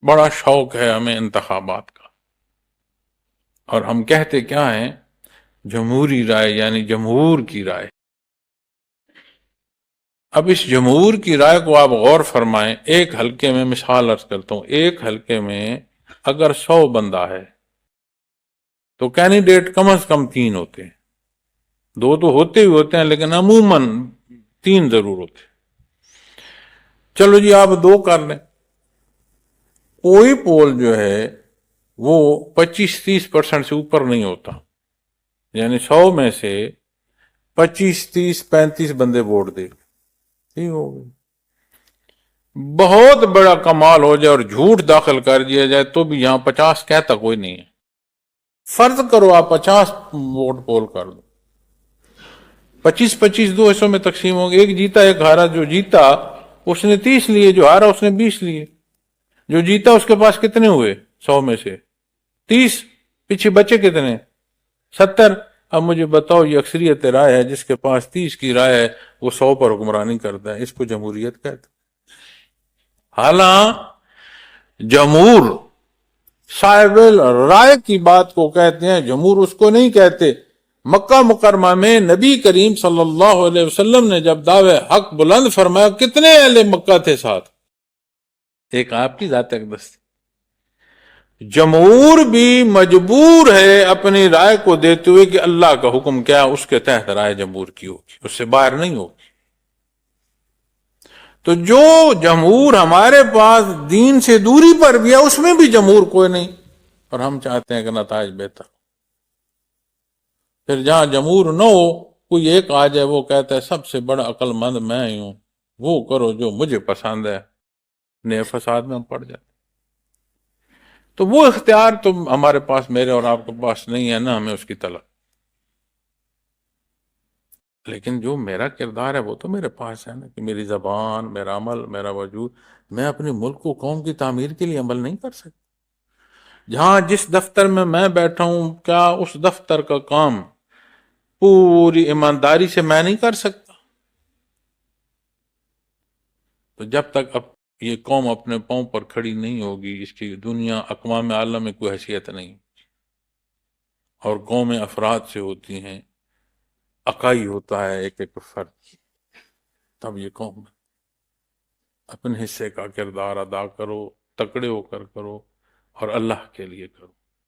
بڑا شوق ہے ہمیں انتخابات کا، اور ہم کہتے کیا ہیں؟ جمہوری رائے، یعنی جمہور کی رائے۔ اب اس جمہور کی رائے کو آپ غور فرمائیں۔ ایک حلقے میں، مثال عرض کرتا ہوں، ایک حلقے میں اگر 100 بندہ ہے تو کینڈیڈیٹ کم از کم 3 ہوتے ہیں، 2 تو ہوتے ہی ہوتے ہیں لیکن عموماً 3 ضرور ہوتے ہیں۔ چلو جی آپ 2 کر لیں، کوئی پول جو ہے وہ 25-30% سے اوپر نہیں ہوتا، یعنی 100 میں سے 25-30-35 بندے ووٹ دے، ٹھیک ہو گئی۔ بہت بڑا کمال ہو جائے اور جھوٹ داخل کر دیا جائے تو بھی یہاں 50 کہتا کوئی نہیں ہے۔ فرض کرو آپ 50 ووٹ پول کر دو، 25-25 2 حصوں میں تقسیم ہوں گے، ایک جیتا ایک ہارا۔ جو جیتا اس نے 30 لیے، جو ہارا اس نے 20 لیے۔ جو جیتا اس کے پاس کتنے ہوئے 100 میں سے؟ 30۔ پیچھے بچے کتنے؟ 70۔ اب مجھے بتاؤ، یہ اکثریت رائے ہے، جس کے پاس 30 کی رائے ہے وہ 100 پر حکمرانی کرتا ہے، اس کو جمہوریت کہتے ہیں۔ حالانکہ جمہور صاحب رائے کی بات کو کہتے ہیں، جمہور اس کو نہیں کہتے۔ مکہ مکرمہ میں نبی کریم صلی اللہ علیہ وسلم نے جب دعوے حق بلند فرمایا، کتنے اہل مکہ تھے ساتھ؟ ایک آپ کی ذات اقدس تھی۔ جمہور بھی مجبور ہے اپنی رائے کو دیتے ہوئے کہ اللہ کا حکم کیا اس کے تحت رائے جمہور کی ہوگی، اس سے باہر نہیں ہوگی۔ تو جو جمہور ہمارے پاس دین سے دوری پر بھی ہے، اس میں بھی جمہور کوئی نہیں، اور ہم چاہتے ہیں کہ نتائج بہتر۔ پھر جہاں جمہور نہ ہو، کوئی ایک آ جائے، وہ کہتا ہے سب سے بڑا عقل مند میں ہی ہوں، وہ کرو جو مجھے پسند ہے، نئے فساد میں ہم پڑ جاتے۔ تو وہ اختیار تو ہمارے پاس، میرے اور آپ کے پاس نہیں ہے نا، ہمیں اس کی طلب۔ لیکن جو میرا کردار ہے وہ تو میرے پاس ہے نا، کہ میری زبان، میرا عمل، میرا وجود۔ میں اپنے ملک کو، قوم کی تعمیر کے لیے عمل نہیں کر سکتا؟ جہاں جس دفتر میں بیٹھا ہوں، کیا اس دفتر کا کام پوری ایمانداری سے میں نہیں کر سکتا؟ تو جب تک اب یہ قوم اپنے پاؤں پر کھڑی نہیں ہوگی، اس کی دنیا اقوام عالم میں کوئی حیثیت نہیں، اور قومیں افراد سے ہوتی ہیں، اکائی ہوتا ہے ایک ایک فرد، تب یہ قوم اپنے حصے کا کردار ادا کرو، تکڑے ہو کر کرو، اور اللہ کے لیے کرو۔